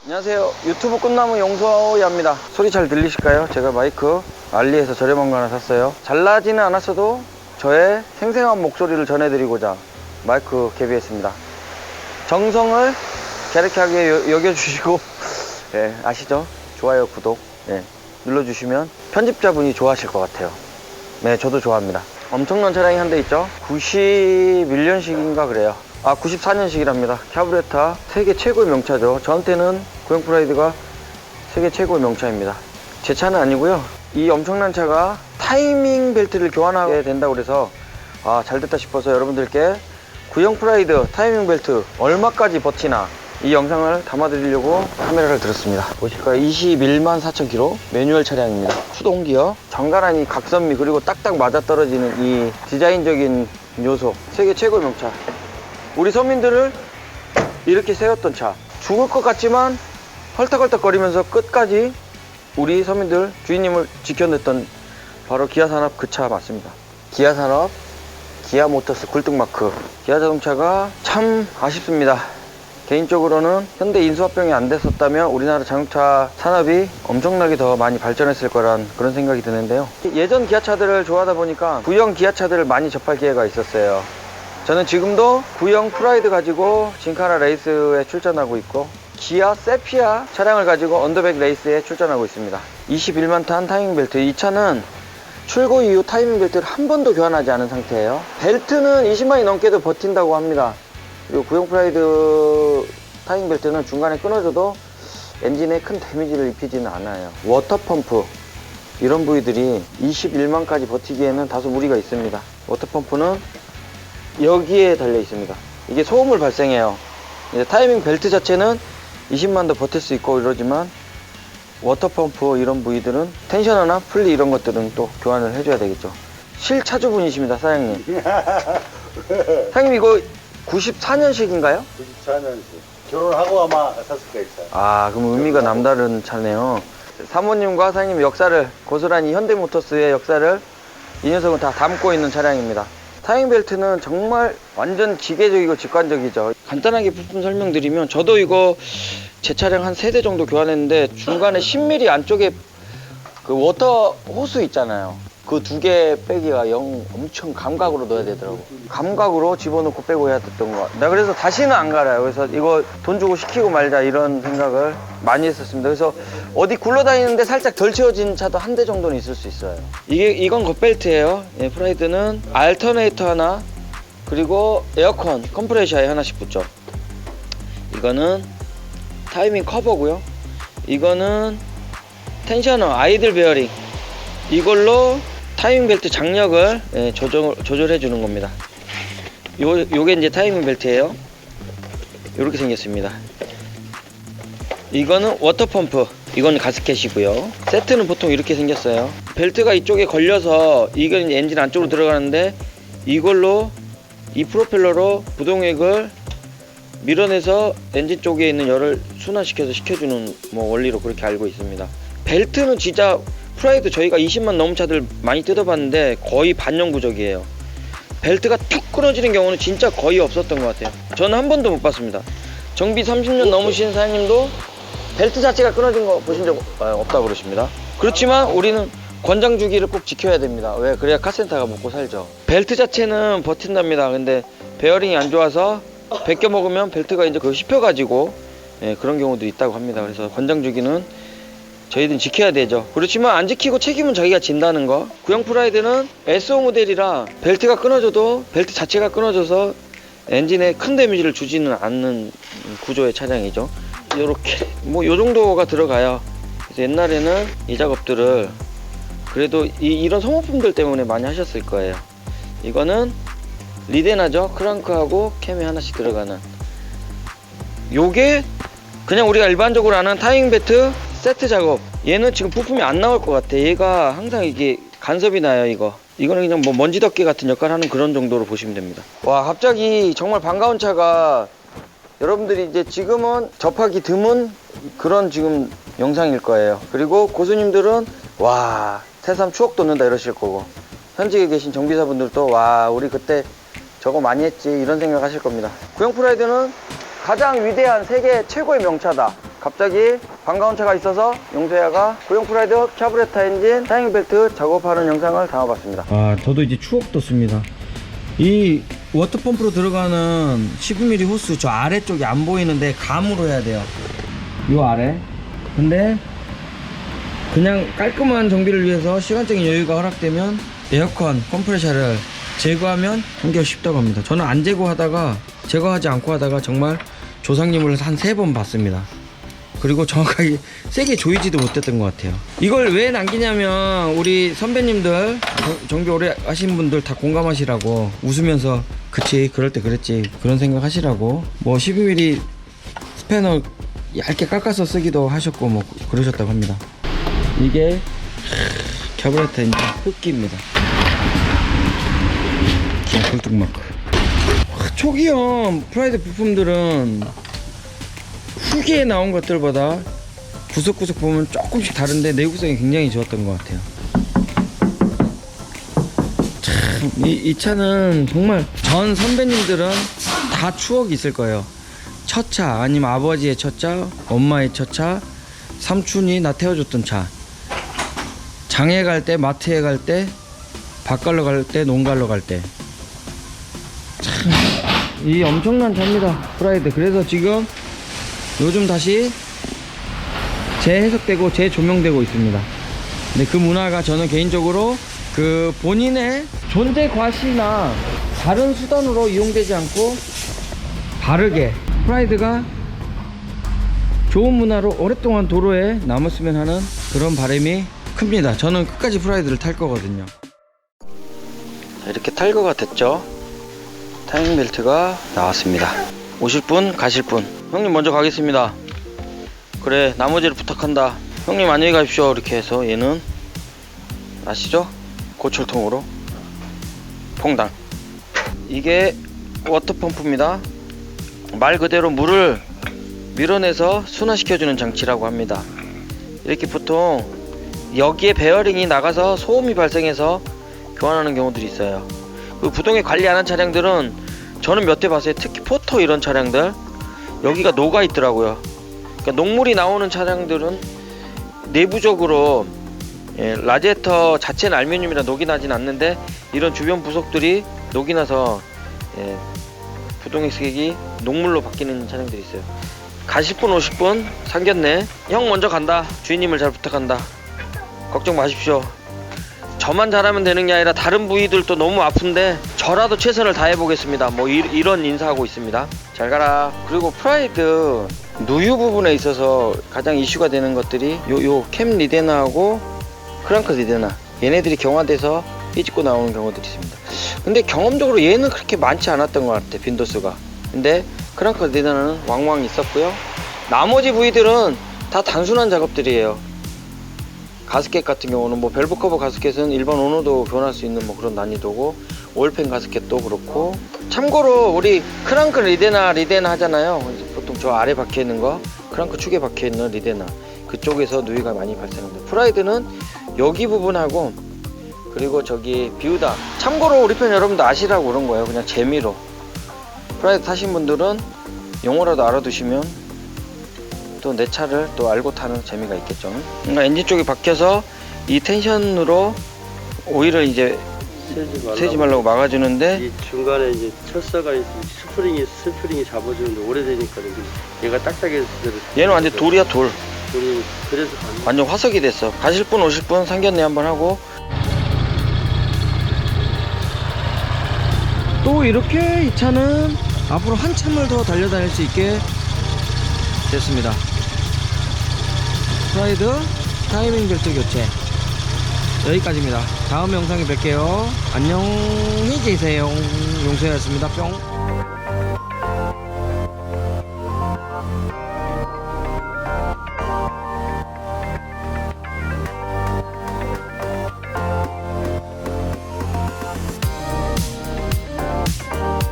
안녕하세요. 유튜브 꿈나무 용서야입니다. 소리 잘 들리실까요? 제가 마이크 알리에서 저렴한 거 하나 샀어요. 잘나지는 않았어도 저의 생생한 목소리를 전해드리고자 마이크 개비했습니다. 정성을 갸륵하게 여겨주시고 네, 아시죠? 좋아요, 구독 눌러주시면 편집자분이 좋아하실 것 같아요. 네, 저도 좋아합니다. 엄청난 차량이 한 대 있죠? 91년식인가 그래요. 94년식이랍니다. 캬브레타 세계 최고의 명차죠. 저한테는 구형 프라이드가 세계 최고의 명차입니다. 제 차는 아니고요. 이 엄청난 차가 타이밍 벨트를 교환하게 된다고 그래서 잘됐다 싶어서 여러분들께 구형 프라이드 타이밍 벨트 얼마까지 버티나 이 영상을 담아드리려고 카메라를 들었습니다. 보실까요? 21만 4,000km 매뉴얼 차량입니다. 수동기어, 정갈한 이 각선미, 그리고 딱딱 맞아떨어지는 이 디자인적인 요소, 세계 최고의 명차. 우리 서민들을 이렇게 세웠던 차. 죽을 것 같지만 헐떡헐떡 거리면서 끝까지 우리 서민들, 주인님을 지켜냈던 바로 기아산업 그 차 맞습니다. 기아산업, 기아모터스 굴뚝마크. 기아자동차가 참 아쉽습니다. 개인적으로는 현대 인수합병이 안 됐었다면 우리나라 자동차 산업이 엄청나게 더 많이 발전했을 거란 그런 생각이 드는데요. 예전 기아차들을 좋아하다 보니까 구형 기아차들을 많이 접할 기회가 있었어요. 저는 지금도 구형 프라이드 가지고 진카나 레이스에 출전하고 있고 기아 세피아 차량을 가지고 언더백 레이스에 출전하고 있습니다. 21만 탄 타이밍 벨트. 이 차는 출고 이후 타이밍 벨트를 한 번도 교환하지 않은 상태예요. 벨트는 20만이 넘게도 버틴다고 합니다. 그리고 구형 프라이드 타이밍 벨트는 중간에 끊어져도 엔진에 큰 데미지를 입히지는 않아요. 워터펌프 이런 부위들이 21만까지 버티기에는 다소 무리가 있습니다. 워터펌프는 여기에 달려 있습니다. 이게 소음을 발생해요. 이제 타이밍 벨트 자체는 20만도 버틸 수 있고 이러지만 워터펌프 이런 부위들은 텐셔너나 풀리 이런 것들은 또 교환을 해줘야 되겠죠. 실차주분이십니다, 사장님. 사장님 이거 94년식인가요? 94년식. 결혼하고 아마 샀을 거예요. 그럼 의미가 남다른 차네요. 사모님과 사장님의 역사를, 고스란히 현대모터스의 역사를 이 녀석은 다 담고 있는 차량입니다. 타이밍 벨트는 정말 완전 기계적이고 직관적이죠. 간단하게 부품 설명드리면, 저도 이거 제 차량 한 3대 정도 교환했는데 중간에 10mm 안쪽에 그 워터 호스 있잖아요. 그 2개 빼기가 엄청 감각으로 넣어야 되더라고. 감각으로 집어넣고 빼고 해야 됐던 거. 나 그래서 다시는 안 갈아요. 그래서 이거 돈 주고 시키고 말자 이런 생각을 많이 했었습니다. 그래서 어디 굴러다니는데 살짝 덜 채워진 차도 한 대 정도는 있을 수 있어요. 이건 겉벨트예요. 프라이드는 알터네이터 하나, 그리고 에어컨 컴프레셔에 하나씩 붙죠. 이거는 타이밍 커버고요. 이거는 텐셔너 아이들 베어링. 이걸로 타이밍 벨트 장력을 조절해 주는 겁니다. 요게 이제 타이밍 벨트예요. 이렇게 생겼습니다. 이거는 워터 펌프, 이건 가스켓이고요. 세트는 보통 이렇게 생겼어요. 벨트가 이쪽에 걸려서 이건 엔진 안쪽으로 들어가는데, 이걸로 이 프로펠러로 부동액을 밀어내서 엔진 쪽에 있는 열을 순환시켜서 식혀주는 원리로 그렇게 알고 있습니다. 벨트는 진짜 프라이드 저희가 20만 넘은 차들 많이 뜯어봤는데 거의 반영구적이에요. 벨트가 툭 끊어지는 경우는 진짜 거의 없었던 것 같아요. 저는 한 번도 못 봤습니다. 정비 30년 넘으신 사장님도 벨트 자체가 끊어진 거 보신 적 없다고 그러십니다. 그렇지만 우리는 권장주기를 꼭 지켜야 됩니다. 왜? 그래야 카센터가 먹고 살죠. 벨트 자체는 버틴답니다. 근데 베어링이 안 좋아서 벗겨 먹으면 벨트가 이제 그거 씹혀가지고 그런 경우도 있다고 합니다. 그래서 권장주기는 저희들은 지켜야 되죠. 그렇지만 안 지키고 책임은 자기가 진다는 거. 구형 프라이드는 SO 모델이라 벨트가 끊어져도 벨트 자체가 끊어져서 엔진에 큰 데미지를 주지는 않는 구조의 차량이죠. 요렇게 요 정도가 들어가요. 그래서 옛날에는 이 작업들을 그래도 이런 소모품들 때문에 많이 하셨을 거예요. 이거는 리데나죠. 크랑크하고 캠이 하나씩 들어가는. 요게 그냥 우리가 일반적으로 아는 타이밍 벨트 세트 작업. 얘는 지금 부품이 안 나올 것 같아. 얘가 항상 이게 간섭이 나요. 이거는 그냥 먼지 덮개 같은 역할을 하는 그런 정도로 보시면 됩니다. 와, 갑자기 정말 반가운 차가, 여러분들이 이제 지금은 접하기 드문 그런 지금 영상일 거예요. 그리고 고수님들은 와, 새삼 추억 돋는다 이러실 거고, 현직에 계신 정비사분들도 와, 우리 그때 저거 많이 했지 이런 생각 하실 겁니다. 구형 프라이드는 가장 위대한 세계 최고의 명차다. 갑자기 반가운 차가 있어서 용서야가 구형 프라이드 캬브레타 엔진 타이밍 벨트 작업하는 영상을 담아봤습니다. 아, 저도 이제 추억 돋습니다. 이 워터펌프로 들어가는 12mm 호스 저 아래쪽이 안 보이는데 감으로 해야 돼요. 요 아래. 근데 그냥 깔끔한 정비를 위해서 시간적인 여유가 허락되면 에어컨 컴프레셔를 제거하면 한결 쉽다고 합니다. 저는 안 제거하다가 제거하지 않고 하다가 정말 조상님을 한 3번 봤습니다. 그리고 정확하게 세게 조이지도 못했던 것 같아요. 이걸 왜 남기냐면 우리 선배님들 정비 오래 하신 분들 다 공감하시라고, 웃으면서 그치 그럴 때 그랬지 그런 생각 하시라고, 뭐 12mm 스패너 얇게 깎아서 쓰기도 하셨고 뭐 그러셨다고 합니다. 이게 캬브레터 엔진 흡기입니다. 굴뚝마크. 초기형 프라이드 부품들은 후기에 나온 것들보다 구석구석 보면 조금씩 다른데 내구성이 굉장히 좋았던 것 같아요. 참, 이 차는 정말 전 선배님들은 다 추억이 있을 거예요. 첫 차, 아니면 아버지의 첫 차, 엄마의 첫 차, 삼촌이 나 태워줬던 차, 장에 갈 때, 마트에 갈 때, 밥 갈러 갈 때, 농 갈러 갈 때. 참, 이 엄청난 차입니다, 프라이드. 그래서 지금 요즘 다시 재해석되고 재조명되고 있습니다. 근데 그 문화가 저는 개인적으로 그 본인의 존재 과시나 다른 수단으로 이용되지 않고 바르게 프라이드가 좋은 문화로 오랫동안 도로에 남았으면 하는 그런 바람이 큽니다. 저는 끝까지 프라이드를 탈 거거든요. 이렇게 탈거가 됐죠. 타이밍 벨트가 나왔습니다. 오실 분 가실 분, 형님 먼저 가겠습니다. 그래 나머지를 부탁한다. 형님 안녕히 가십시오. 이렇게 해서 얘는 아시죠? 고철통으로 퐁당. 이게 워터펌프입니다. 말 그대로 물을 밀어내서 순환시켜주는 장치라고 합니다. 이렇게 보통 여기에 베어링이 나가서 소음이 발생해서 교환하는 경우들이 있어요. 그 부동에 관리 안 한 차량들은 저는 몇 대 봤어요. 특히 포터 이런 차량들 여기가 녹아 있더라고요. 그러니까 녹물이 나오는 차량들은 내부적으로 라디에이터 자체는 알루미늄이라 녹이 나진 않는데 이런 주변 부속들이 녹이 나서 부동액 색이 녹물로 바뀌는 차량들이 있어요. 가실 분 오실 분 상견례. 형 먼저 간다. 주인님을 잘 부탁한다. 걱정 마십시오. 저만 잘하면 되는 게 아니라 다른 부위들도 너무 아픈데 저라도 최선을 다해보겠습니다. 뭐 이런 인사하고 있습니다. 잘 가라. 그리고 프라이드 누유 부분에 있어서 가장 이슈가 되는 것들이 요 캠 리데나하고 크랑크 리데나, 얘네들이 경화돼서 삐집고 나오는 경우들이 있습니다. 근데 경험적으로 얘는 그렇게 많지 않았던 것 같아, 빈도수가. 근데 크랑크 리데나는 왕왕 있었고요. 나머지 부위들은 다 단순한 작업들이에요. 가스켓 같은 경우는 뭐 밸브 커버 가스켓은 일반 오너도 교환할 수 있는 뭐 그런 난이도고, 오일팬 가스켓도 그렇고. 참고로 우리 크랑크 리데나 하잖아요. 보통 저 아래 박혀 있는 거, 크랑크 축에 박혀 있는 리데나, 그쪽에서 누유가 많이 발생합니다. 프라이드는 여기 부분하고 그리고 저기 비우다. 참고로 우리 편 여러분도 아시라고 그런 거예요. 그냥 재미로. 프라이드 타신 분들은 용어라도 알아두시면 또 내 차를 또 알고 타는 재미가 있겠죠. 그러니까 엔진 쪽에 박혀서 이 텐션으로 오일을 이제 새지 말라고 막아주는데, 이 중간에 이제 철사가 있으면 스프링이 잡아주는데 오래되니까 얘가 딱딱해서 얘는 완전 돌이야, 돌. 돌이 그래서 완전 화석이 됐어. 가실 분 오실 분 상견례 한번 하고. 또 이렇게 이 차는 앞으로 한참을 더 달려다닐 수 있게 됐습니다. 프라이드 타이밍 벨트 교체 여기까지입니다. 다음 영상에 뵐게요. 안녕히 계세요. 용서였습니다. 뿅.